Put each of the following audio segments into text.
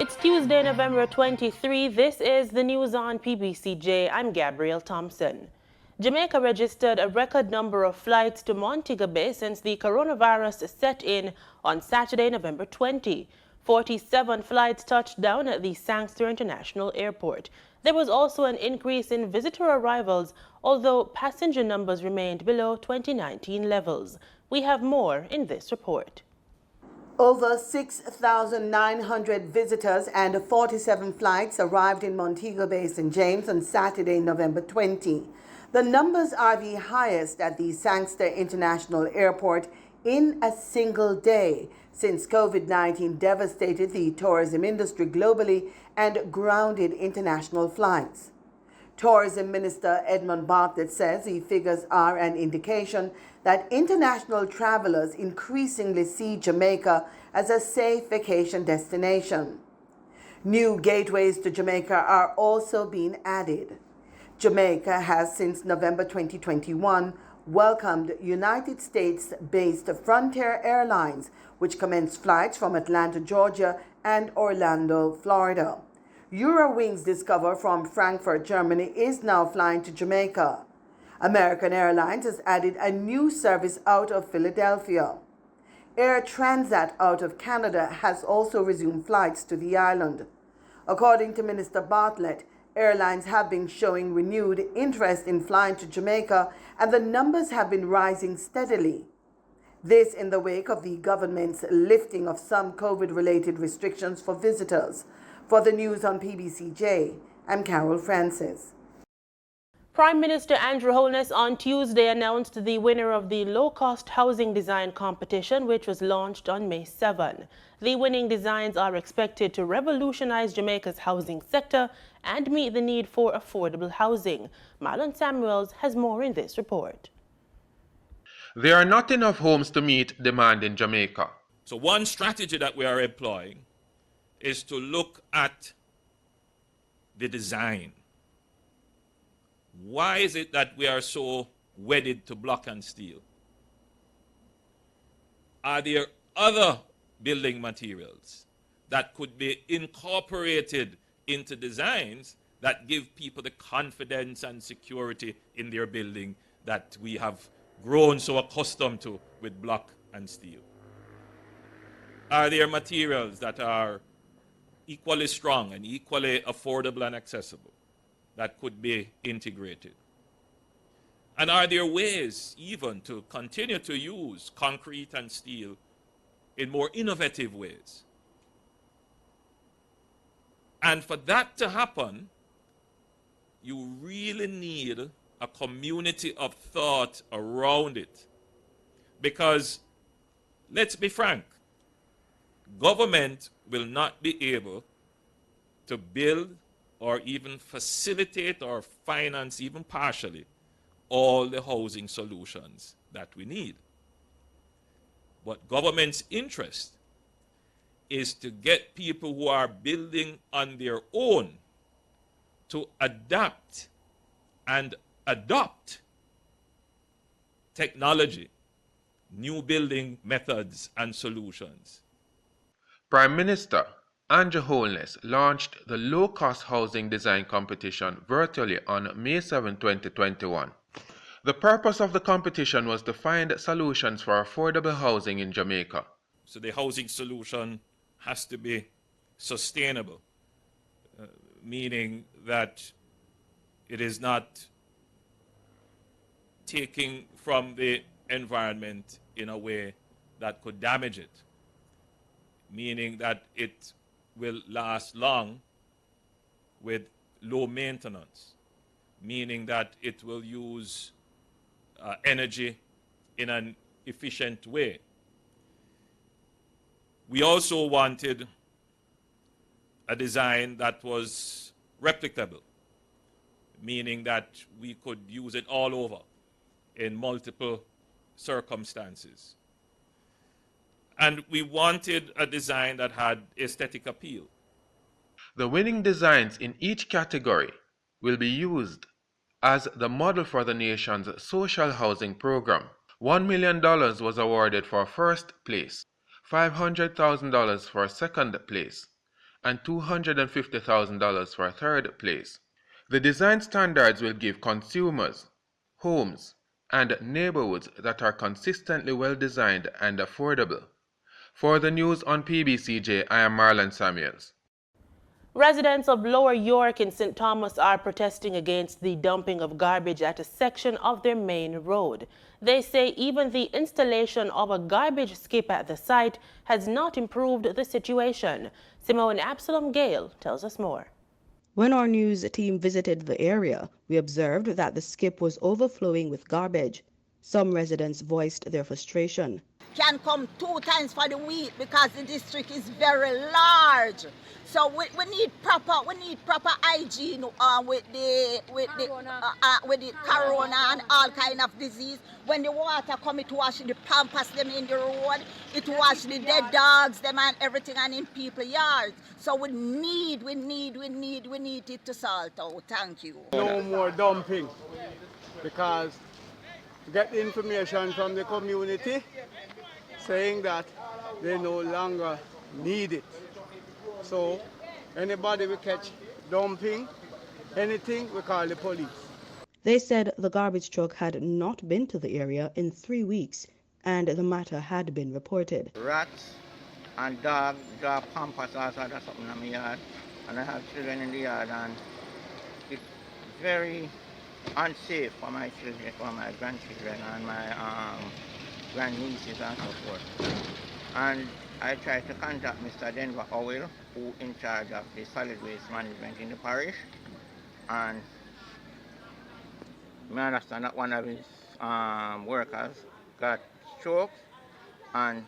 It's Tuesday, November 23. This is the news on PBCJ. I'm Gabrielle Thompson. Jamaica registered a record number of flights to Montego Bay since the coronavirus set in on Saturday, November 20. 47 flights touched down at the Sangster International Airport. There was also an increase in visitor arrivals, although passenger numbers remained below 2019 levels. We have more in this report. Over 6,900 visitors and 47 flights arrived in Montego Bay, St. James on Saturday, November 20. The numbers are the highest at the Sangster International Airport in a single day since COVID-19 devastated the tourism industry globally and grounded international flights. Tourism Minister Edmund Bartlett says the figures are an indication that international travelers increasingly see Jamaica as a safe vacation destination. New gateways to Jamaica are also being added. Jamaica has since November 2021 welcomed United States-based Frontier Airlines, which commenced flights from Atlanta, Georgia and Orlando, Florida. Eurowings Discover from Frankfurt, Germany is now flying to Jamaica. American Airlines has added a new service out of Philadelphia. Air Transat out of Canada has also resumed flights to the island. According to Minister Bartlett, airlines have been showing renewed interest in flying to Jamaica and the numbers have been rising steadily. This in the wake of the government's lifting of some COVID-related restrictions for visitors. For the news on PBCJ, I'm Carol Francis. Prime Minister Andrew Holness on Tuesday announced the winner of the low-cost housing design competition, which was launched on May 7. The winning designs are expected to revolutionize Jamaica's housing sector and meet the need for affordable housing. Marlon Samuels has more in this report. There are not enough homes to meet demand in Jamaica. So one strategy that we are employing is to look at the design. Why is it that we are so wedded to block and steel? Are there other building materials that could be incorporated into designs that give people the confidence and security in their building that we have grown so accustomed to with block and steel? Are there materials that are equally strong and equally affordable and accessible that could be integrated? And are there ways even to continue to use concrete and steel in more innovative ways? And for that to happen, you really need a community of thought around it. Because, let's be frank, government will not be able to build or even facilitate or finance, even partially, all the housing solutions that we need. But government's interest is to get people who are building on their own to adapt and adopt technology, new building methods and solutions. Prime Minister Andrew Holness launched the low-cost housing design competition virtually on May 7, 2021. The purpose of the competition was to find solutions for affordable housing in Jamaica. So the housing solution has to be sustainable, meaning that it is not taking from the environment in a way that could damage it, meaning that it will last long with low maintenance, meaning that it will use energy in an efficient way. We also wanted a design that was replicable, meaning that we could use it all over in multiple circumstances. And we wanted a design that had aesthetic appeal. The winning designs in each category will be used as the model for the nation's social housing program. $1 million was awarded for first place, $500,000 for second place, and $250,000 for third place. The design standards will give consumers, homes, and neighborhoods that are consistently well designed and affordable. For the news on PBCJ, I am Marlon Samuels. Residents of Lower York in St. Thomas are protesting against the dumping of garbage at a section of their main road. They say even the installation of a garbage skip at the site has not improved the situation. Simone Absalom Gale tells us more. When our news team visited the area, we observed that the skip was overflowing with garbage. Some residents voiced their frustration. Can come 2 times for the week because the district is very large. So we need proper hygiene with the corona and all kind of disease. When the water come, it wash the pampas them in the road, it wash the dead dogs them and everything and in people's yards. So we need it to sort out. Thank you. No more dumping, because to get the information from the community saying that they no longer need it. So anybody we catch dumping anything, we call the police. They said the garbage truck had not been to the area in 3 weeks and the matter had been reported. Rats and dogs, dog pampas, also that's something in my yard. And I have children in the yard, and it's very unsafe for my children, for my grandchildren and my grandnieces and so forth. And I tried to contact Mr. Denver Howell, who in charge of the solid waste management in the parish, and I understand that one of his workers got strokes and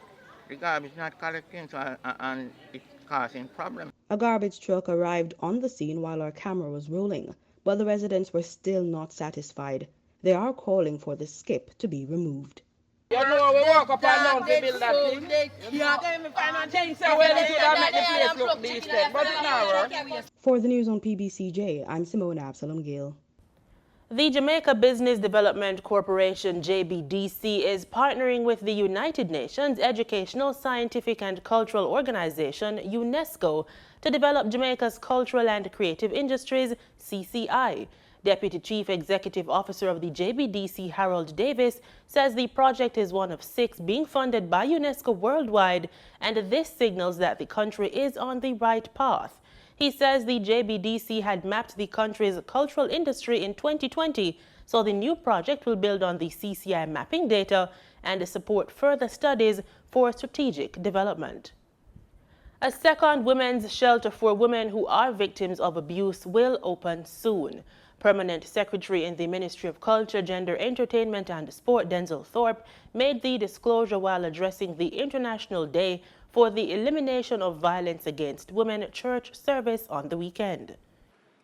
the garbage not collecting, so, and it's causing problems. A garbage truck arrived on the scene while our camera was rolling, but the residents were still not satisfied. They are calling for the skip to be removed. You know, we walk up and down to build that thing. Yeah, then we find a thing, so well, it would have made the place look decent, but it's not work. For the news on PBCJ, I'm Simone Absalom Gale. The Jamaica Business Development Corporation, JBDC, is partnering with the United Nations Educational, Scientific and Cultural Organization, UNESCO, to develop Jamaica's cultural and creative industries, CCI. Deputy Chief Executive Officer of the JBDC, Harold Davis, says the project is one of 6 being funded by UNESCO worldwide, and this signals that the country is on the right path. He says the JBDC had mapped the country's cultural industry in 2020, so the new project will build on the CCI mapping data and support further studies for strategic development. A second women's shelter for women who are victims of abuse will open soon. Permanent Secretary in the Ministry of Culture, Gender, Entertainment and Sport, Denzel Thorpe, made the disclosure while addressing the International Day for the Elimination of Violence Against Women church service on the weekend.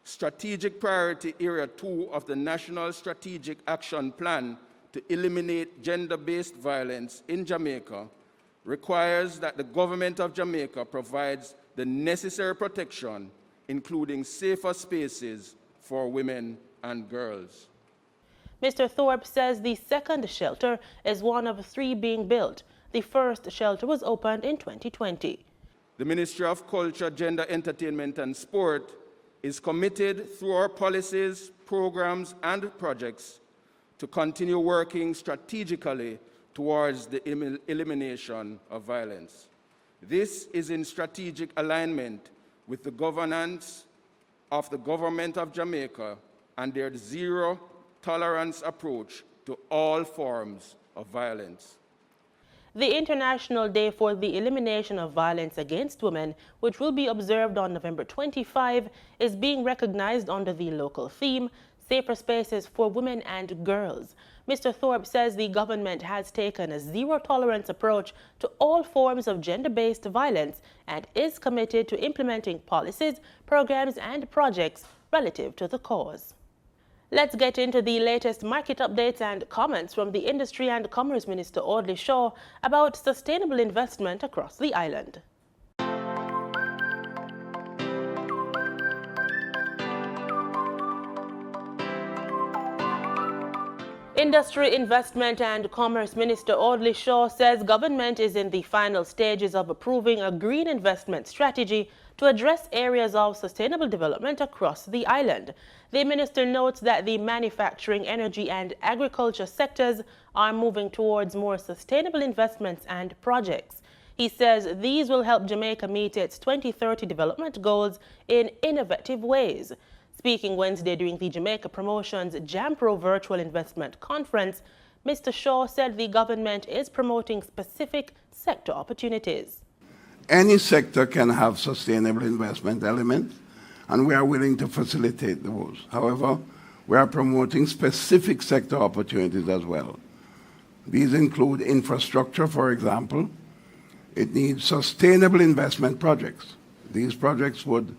Strategic Priority Area 2 of the National Strategic Action Plan to eliminate gender-based violence in Jamaica requires that the government of Jamaica provides the necessary protection, including safer spaces for women and girls. Mr. Thorpe says the second shelter is one of 3 being built. The first shelter was opened in 2020. The Ministry of Culture, Gender, Entertainment and Sport is committed through our policies, programs and projects to continue working strategically towards the elimination of violence. This is in strategic alignment with the governance of the government of Jamaica and their zero-tolerance approach to all forms of violence. The International Day for the Elimination of Violence Against Women, which will be observed on November 25, is being recognized under the local theme, Safer Spaces for Women and Girls. Mr. Thorpe says the government has taken a zero-tolerance approach to all forms of gender-based violence and is committed to implementing policies, programs and projects relative to the cause. Let's get into the latest market updates and comments from the Industry and Commerce Minister Audley Shaw about sustainable investment across the island. Industry, Investment and Commerce Minister Audley Shaw says government is in the final stages of approving a green investment strategy to to address areas of sustainable development across the island. The minister notes that the manufacturing, energy and agriculture sectors are moving towards more sustainable investments and projects. He says these will help Jamaica meet its 2030 development goals in innovative ways. Speaking Wednesday during the Jamaica Promotions JAMPRO Virtual Investment Conference, Mr. Shaw said the government is promoting specific sector opportunities. Any sector can have sustainable investment elements, and we are willing to facilitate those. However, we are promoting specific sector opportunities as well. These include infrastructure, for example. It needs sustainable investment projects. These projects would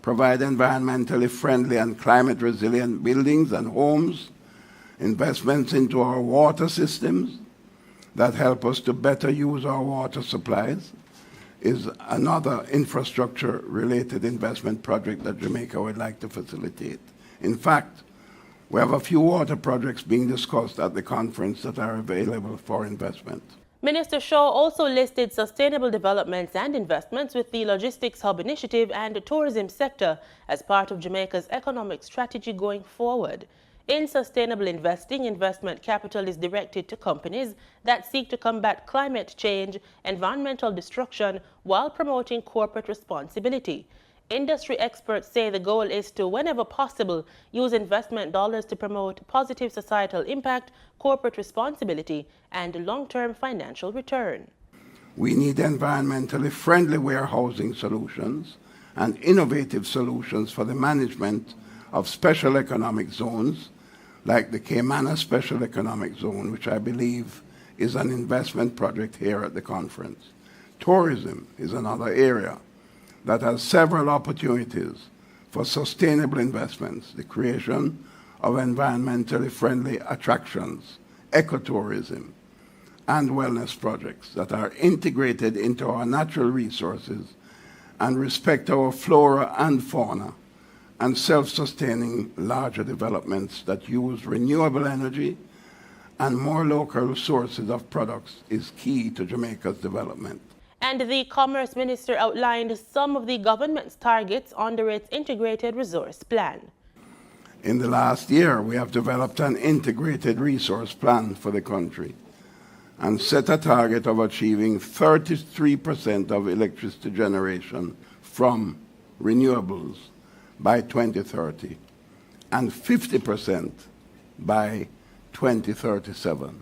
provide environmentally friendly and climate resilient buildings and homes, investments into our water systems that help us to better use our water supplies is another infrastructure-related investment project that Jamaica would like to facilitate. In fact, we have a few water projects being discussed at the conference that are available for investment. Minister Shaw also listed sustainable developments and investments with the Logistics Hub Initiative and tourism sector as part of Jamaica's economic strategy going forward. In sustainable investing, investment capital is directed to companies that seek to combat climate change, environmental destruction, while promoting corporate responsibility. Industry experts say the goal is to, whenever possible, use investment dollars to promote positive societal impact, corporate responsibility, and long-term financial return. We need environmentally friendly warehousing solutions and innovative solutions for the management of special economic zones, like the Cayman Special Economic Zone, which I believe is an investment project here at the conference. Tourism is another area that has several opportunities for sustainable investments, the creation of environmentally friendly attractions, ecotourism, and wellness projects that are integrated into our natural resources and respect our flora and fauna, and self-sustaining larger developments that use renewable energy and more local sources of products is key to Jamaica's development. And the Commerce Minister outlined some of the government's targets under its Integrated Resource Plan. In the last year, we have developed an integrated resource plan for the country and set a target of achieving 33% of electricity generation from renewables by 2030 and 50% by 2037.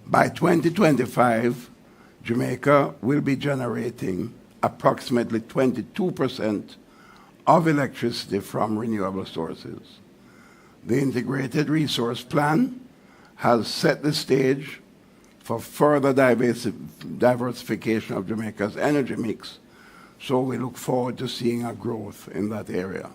By 2025, Jamaica will be generating approximately 22% of electricity from renewable sources. The Integrated Resource Plan has set the stage for further diversification of Jamaica's energy mix, so we look forward to seeing a growth in that area.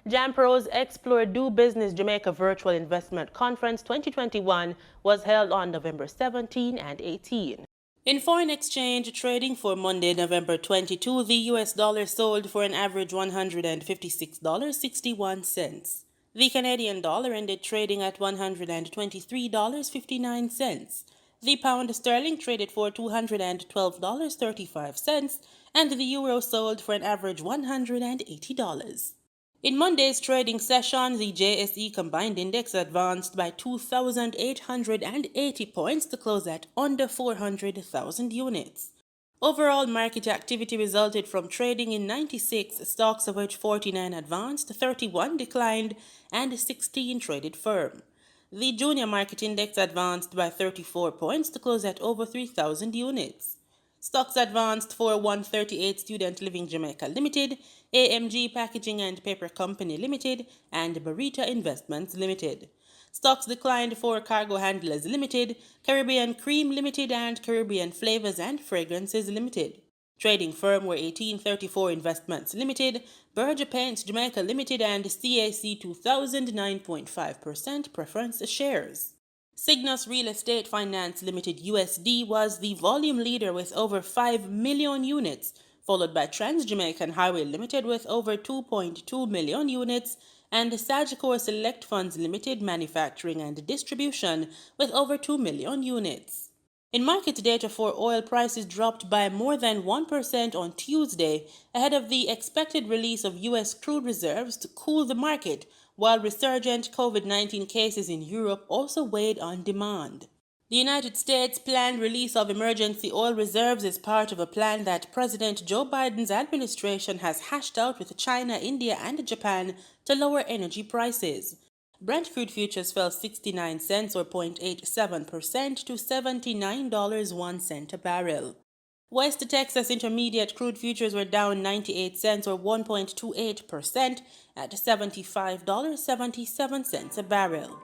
JAMPRO's Explore Do Business Jamaica Virtual Investment Conference 2021 was held on November 17 and 18. In foreign exchange trading for Monday, November 22, the US dollar sold for an average $156.61. The Canadian dollar ended trading at $123.59. The pound sterling traded for $212.35, and the euro sold for an average $180. In Monday's trading session, the JSE Combined Index advanced by 2,880 points to close at under 400,000 units. Overall market activity resulted from trading in 96 stocks, of which 49 advanced, 31 declined, and 16 traded firm. The Junior Market Index advanced by 34 points to close at over 3,000 units. Stocks advanced for 138 Student Living Jamaica Limited, AMG Packaging and Paper Company Limited, and Barita Investments Limited. Stocks declined for Cargo Handlers Limited, Caribbean Cream Limited, and Caribbean Flavors and Fragrances Limited. Trading firm were 1834 Investments Limited, Berger Paints Jamaica Limited, and CAC 2000 9.5% preference shares. Cygnus Real Estate Finance Limited USD was the volume leader with over 5 million units, followed by Trans Jamaican Highway Limited with over 2.2 million units, and Sagicor Select Funds Limited Manufacturing and Distribution with over 2 million units. In market data for oil, prices dropped by more than 1% on Tuesday ahead of the expected release of U.S. crude reserves to cool the market, while resurgent COVID-19 cases in Europe also weighed on demand. The United States' planned release of emergency oil reserves is part of a plan that President Joe Biden's administration has hashed out with China, India, and Japan to lower energy prices. Brent crude futures fell 69 cents or 0.87% to $79.01 a barrel. West Texas Intermediate crude futures were down 98 cents or 1.28% at $75.77 a barrel.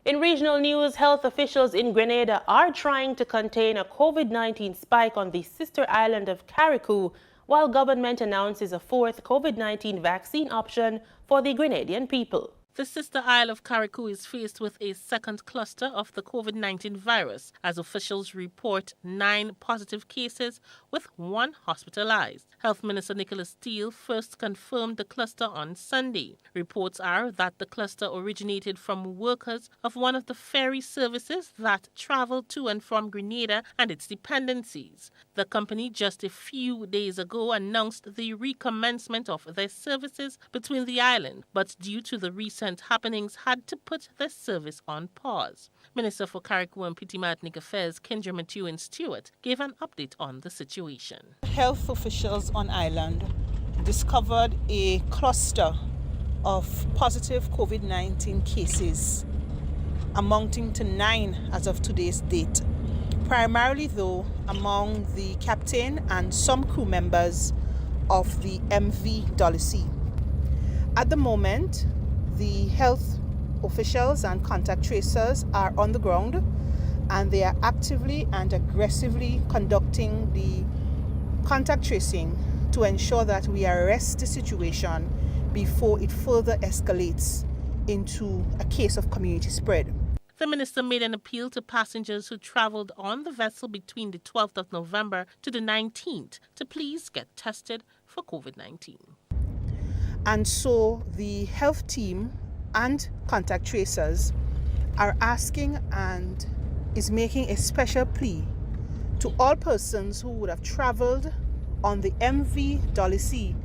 In regional news, health officials in Grenada are trying to contain a COVID-19 spike on the sister island of Carriacou, while government announces a fourth COVID-19 vaccine option for the Grenadian people. The sister isle of Carriacou is faced with a second cluster of the COVID-19 virus, as officials report 9 positive cases with 1 hospitalized. Health Minister Nicholas Steele first confirmed the cluster on Sunday. Reports are that the cluster originated from workers of one of the ferry services that travel to and from Grenada and its dependencies. The company just a few days ago announced the recommencement of their services between the island, but due to the recent happenings had to put their service on pause. Minister for Carriacou and Petty Martinique Affairs, Kendra Matthew Stewart, gave an update on the situation. Health officials on island discovered a cluster of positive COVID-19 cases, amounting to 9 as of today's date, primarily though among the captain and some crew members of the MV Lucia. At the moment, the health officials and contact tracers are on the ground, and they are actively and aggressively conducting the contact tracing to ensure that we arrest the situation before it further escalates into a case of community spread. The minister made an appeal to passengers who traveled on the vessel between the 12th of November to the 19th to please get tested for COVID-19. And so the health team and contact tracers are asking and is making a special plea to all persons who would have traveled on the MV Lucia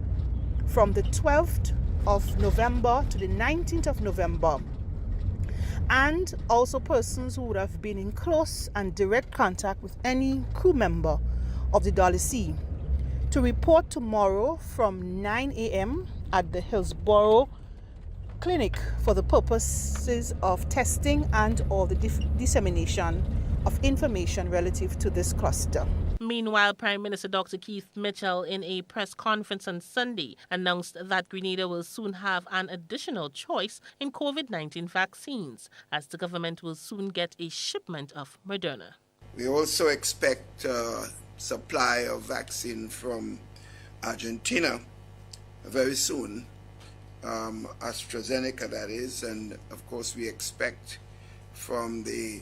from the 12th of November to the 19th of November, and also persons who would have been in close and direct contact with any crew member of the Lucia, to report tomorrow from 9 a.m. at the Hillsborough Clinic for the purposes of testing and or the dissemination of information relative to this cluster. Meanwhile, Prime Minister Dr. Keith Mitchell, in a press conference on Sunday, announced that Grenada will soon have an additional choice in COVID-19 vaccines, as the government will soon get a shipment of Moderna. We also expect supply of vaccine from Argentina very soon, AstraZeneca that is, and of course we expect from the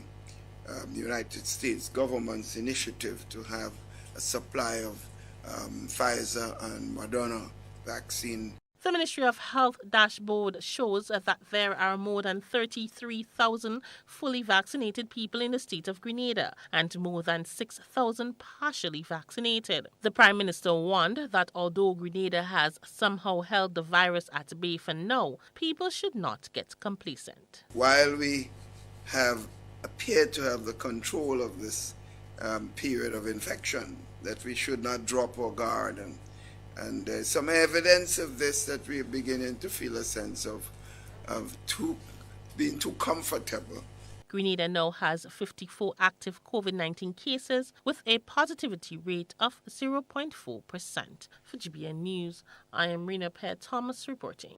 United States government's initiative to have a supply of Pfizer and Moderna vaccine. The Ministry of Health dashboard shows that there are more than 33,000 fully vaccinated people in the state of Grenada and more than 6,000 partially vaccinated. The Prime Minister warned that although Grenada has somehow held the virus at bay for now, people should not get complacent. While we have appeared to have the control of this period of infection, that we should not drop our guard, and there's some evidence of this, that we're beginning to feel a sense of being too comfortable. Grenada now has 54 active COVID-19 cases with a positivity rate of 0.4%. For GBN News, I am Rena Pear Thomas reporting.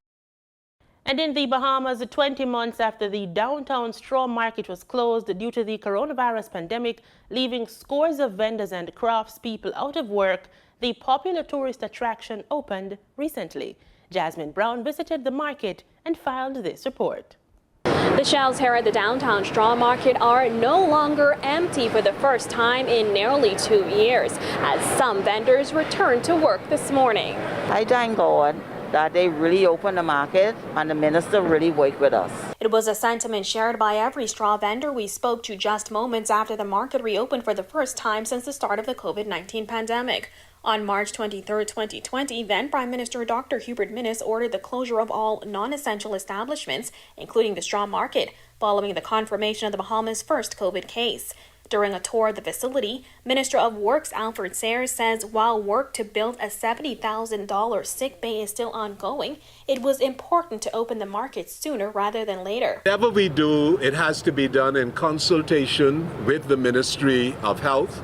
And in the Bahamas, 20 months after the downtown straw market was closed due to the coronavirus pandemic, leaving scores of vendors and craftspeople out of work, the popular tourist attraction opened recently. Jasmine Brown visited the market and filed this report. The shelves here at the downtown straw market are no longer empty for the first time in nearly 2 years, as some vendors returned to work this morning. I thank God that they really open the market and the minister really work with us. It was a sentiment shared by every straw vendor we spoke to just moments after the market reopened for the first time since the start of the COVID-19 pandemic. On March 23, 2020, then Prime Minister Dr. Hubert Minnis ordered the closure of all non-essential establishments, including the straw market, following the confirmation of the Bahamas' first COVID case. During a tour of the facility, Minister of Works Alfred Sayers says while work to build a $70,000 sick bay is still ongoing, it was important to open the market sooner rather than later. Whatever we do, it has to be done in consultation with the Ministry of Health,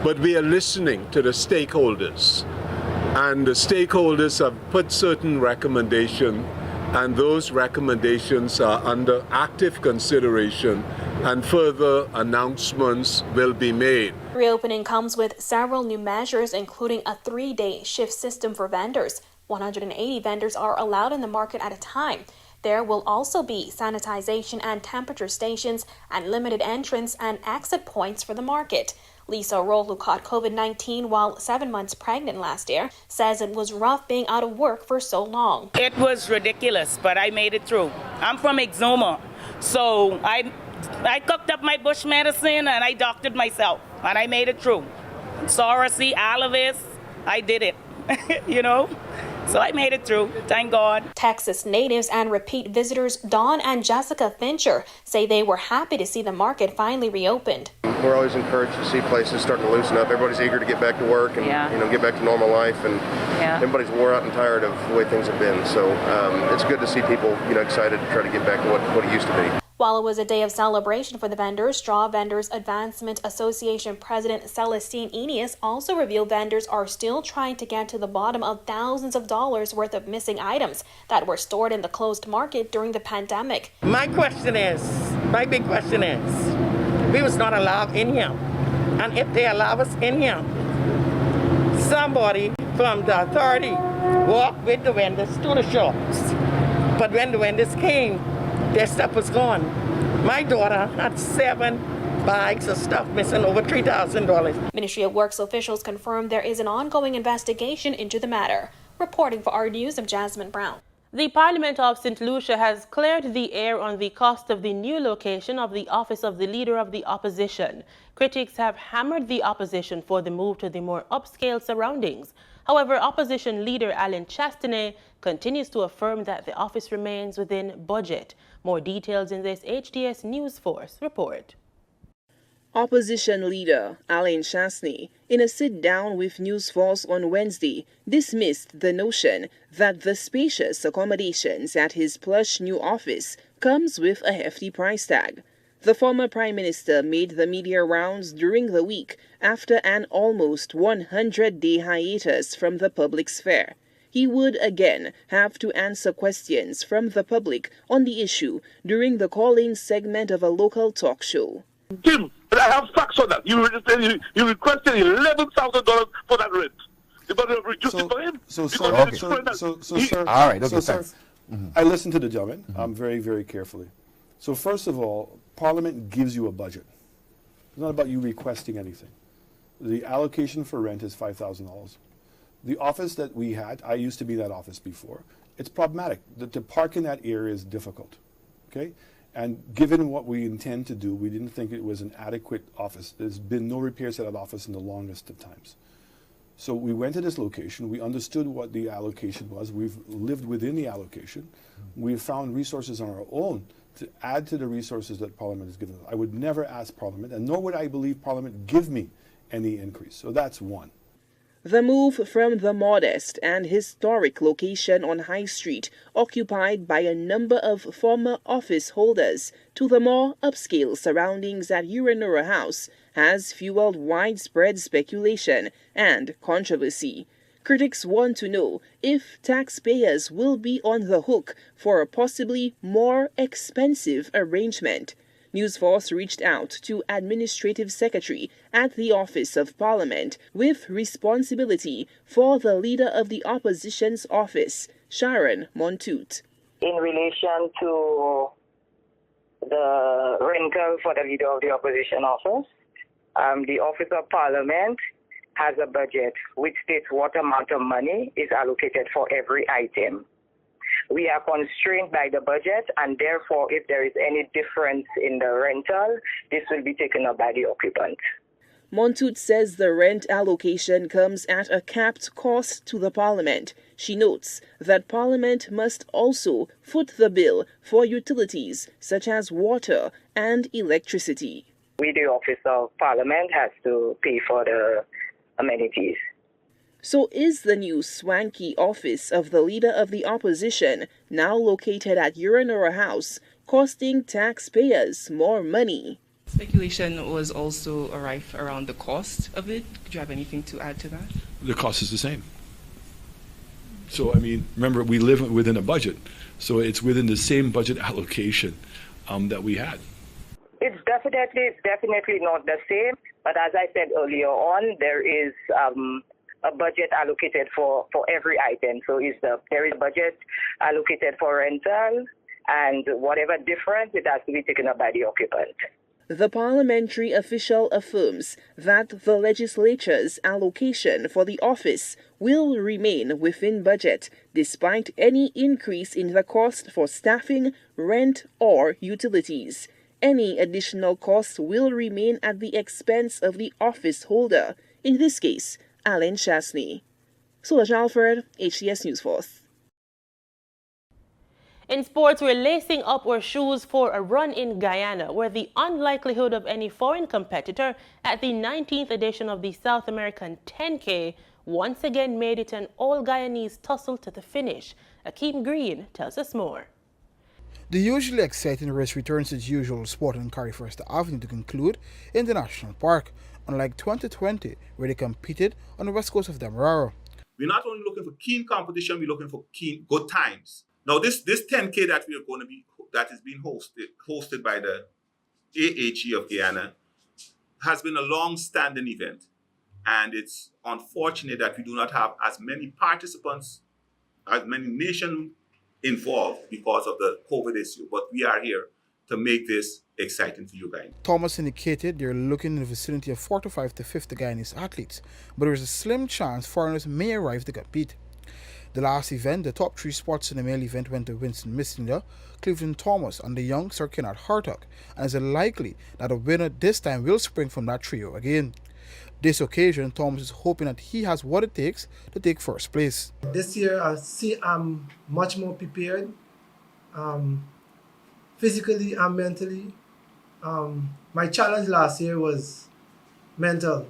but we are listening to the stakeholders. And the stakeholders have put certain recommendations, and those recommendations are under active consideration, and further announcements will be made. Reopening comes with several new measures, including a 3-day shift system for vendors. 180 vendors are allowed in the market at a time. There will also be sanitization and temperature stations and limited entrance and exit points for the market. Lisa Roll, who caught COVID-19 while 7 months pregnant last year, says it was rough being out of work for so long. It was ridiculous, but I made it through. I'm from Exuma, so I cooked up my bush medicine and I doctored myself, and I made it through. Sorosy, Alavis, I did it, you know? So I made it through, thank God. Texas natives and repeat visitors Dawn and Jessica Fincher say they were happy to see the market finally reopened. We're always encouraged to see places starting to loosen up. Everybody's eager to get back to work and get back to normal life, and everybody's wore out and tired of the way things have been. So it's good to see people excited to try to get back to what it used to be. While it was a day of celebration for the vendors, Straw Vendors Advancement Association President Celestine Eneas also revealed vendors are still trying to get to the bottom of thousands of dollars worth of missing items that were stored in the closed market during the pandemic. My big question is, we was not allowed in here. And if they allow us in here, somebody from the authority walked with the vendors to the shops. But when the vendors came, their stuff was gone. My daughter had 7 bags of stuff missing, over $3,000. Ministry of Works officials confirmed there is an ongoing investigation into the matter. Reporting for our news, I'm Jasmine Brown. The Parliament of St. Lucia has cleared the air on the cost of the new location of the Office of the Leader of the Opposition. Critics have hammered the opposition for the move to the more upscale surroundings. However, opposition leader Alan Chastanet continues to affirm that the office remains within budget. More details in this HDS News Force report. Opposition leader Alan Chastanet, in a sit-down with News Force on Wednesday, dismissed the notion that the spacious accommodations at his plush new office comes with a hefty price tag. The former Prime Minister made the media rounds during the week after an almost 100-day hiatus from the public sphere. He would again have to answer questions from the public on the issue during the call-in segment of a local talk show. Tim, I have facts on that. You requested $11,000 for that rent. You better reduce it for him. Sir. All right, okay, thanks. I listened to the gentleman very, very carefully. So first of all, Parliament gives you a budget. It's not about you requesting anything. The allocation for rent is $5,000. The office that we had, I used to be in that office before, it's problematic. To park in that area is difficult, okay? And given what we intend to do, we didn't think it was an adequate office. There's been no repairs to that office in the longest of times. So we went to this location, we understood what the allocation was, we've lived within the allocation, we've found resources on our own to add to the resources that Parliament has given us. I would never ask Parliament, and nor would I believe Parliament give me any increase. So that's one. The move from the modest and historic location on High Street, occupied by a number of former office holders, to the more upscale surroundings at Uranura House has fueled widespread speculation and controversy. Critics want to know if taxpayers will be on the hook for a possibly more expensive arrangement. News Force reached out to Administrative Secretary at the Office of Parliament with responsibility for the Leader of the Opposition's office, Sharon Montoute. In relation to the rental for the Leader of the Opposition office, the Office of Parliament has a budget which states what amount of money is allocated for every item. We are constrained by the budget, and therefore, if there is any difference in the rental, this will be taken up by the occupant. Montoot says the rent allocation comes at a capped cost to the Parliament. She notes that Parliament must also foot the bill for utilities such as water and electricity. We, the Office of Parliament, has to pay for the amenities. So is the new swanky office of the Leader of the Opposition, now located at Uranora House, costing taxpayers more money? Speculation was also rife around the cost of it. Do you have anything to add to that? The cost is the same. So, I mean, remember, we live within a budget. So it's within the same budget allocation that we had. It's definitely not the same. But as I said earlier on, there is a budget allocated for every item. So there is a budget allocated for rental, and whatever difference, it has to be taken up by the occupant. The parliamentary official affirms that the legislature's allocation for the office will remain within budget, despite any increase in the cost for staffing, rent, or utilities. Any additional cost will remain at the expense of the office holder, in this case, Alan Chasney. Solange Alfred, HCS News Force. In sports, we're lacing up our shoes for a run in Guyana, where the unlikelihood of any foreign competitor at the 19th edition of the South American 10K once again made it an all-Guyanese tussle to the finish. Akeem Green tells us more. The usually exciting race returns to its usual spot on Carriacou Avenue to conclude in the National Park, unlike 2020, where they competed on the west coast of Demerara. We're not only looking for keen competition, we're looking for good times. Now, this 10K that is being hosted by the AHE of Guyana has been a long-standing event, and it's unfortunate that we do not have as many participants, as many nations involved because of the COVID issue. But we are here to make this exciting for you guys. Thomas indicated they're looking in the vicinity of 45 to 50 Guyanese athletes, but there is a slim chance foreigners may arrive to compete. The last event, the top 3 spots in the male event went to Winston Missinder, Cleveland Thomas, and the young Sir Kenneth Hartog, and it's likely that a winner this time will spring from that trio again. This occasion, Thomas is hoping that he has what it takes to take first place. This year, I'm much more prepared, physically and mentally. My challenge last year was mental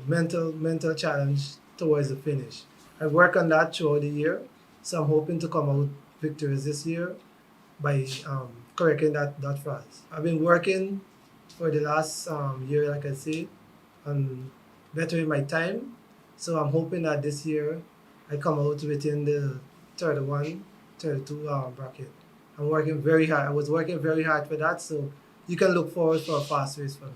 challenge towards the finish. I worked on that throughout the year. So I'm hoping to come out victorious this year by correcting that fast. I've been working for the last year, like I said, on bettering my time. So I'm hoping that this year I come out within the 31, 32 bracket. I'm working very hard. I was working very hard for that, so you can look forward for a fast race for me.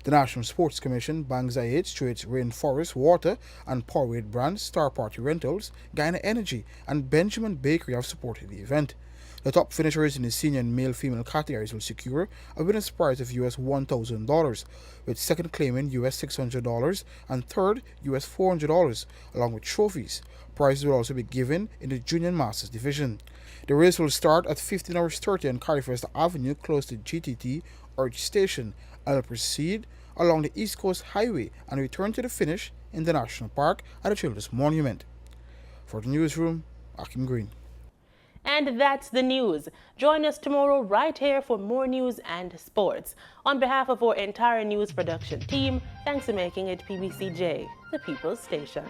The National Sports Commission banks IH through its Rainforest Water and Powerade brands, Star Party Rentals, Guyana Energy, and Benjamin Bakery have supported the event. The top finishers in the senior and male-female categories will secure a winner's prize of US $1,000, with second claiming US $600 and third US $400, along with trophies. Prizes will also be given in the Junior Masters division. The race will start at 15:30 on Carriacou Avenue, close to GTT Urge Station, and will proceed along the East Coast Highway and return to the finish in the National Park at the Children's Monument. For the newsroom, Akeem Green. And that's the news. Join us tomorrow right here for more news and sports. On behalf of our entire news production team, thanks for making it PBCJ, the People's Station.